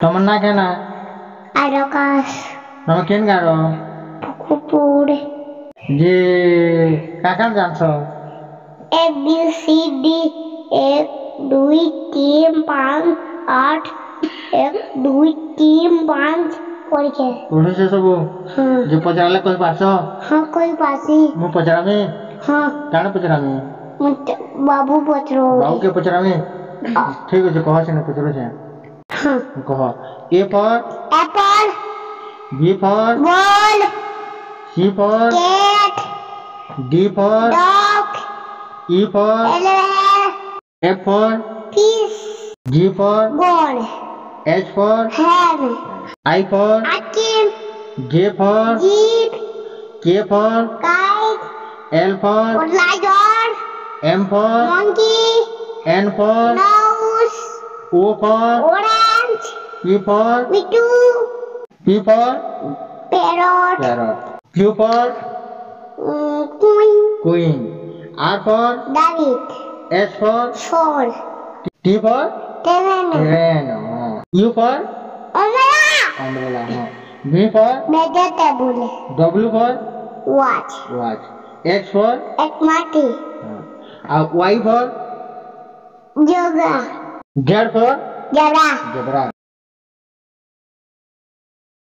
तमन्ना क्या ना आकाश तमे केन गारो कुकुर जे काका जानसो A B C D 1 2 3 5 8 1 2 3 5 पढ़े पढ़े से सब हाँ जे पचारले कोई पासो हाँ कोई पासी मु पचारामी हाँ काने पचारामी बाबू पचरो बाबू के पचारामी ठीक है कह से पचरो छे हाँ कह A for apple B for ball C for cat D for dog E for elephant F for fish G for ball H for hen I for आकिम J for jeep K for kite L for lion M for monkey N for nose O for orange P for pitu P for parrot parrot Q for queen queen R for David S for Saul T for Terreno train you for Umbrella umbrella B for vegetable W for watch watch X for Ekmati Y for Yoga Z for Giraffe zebra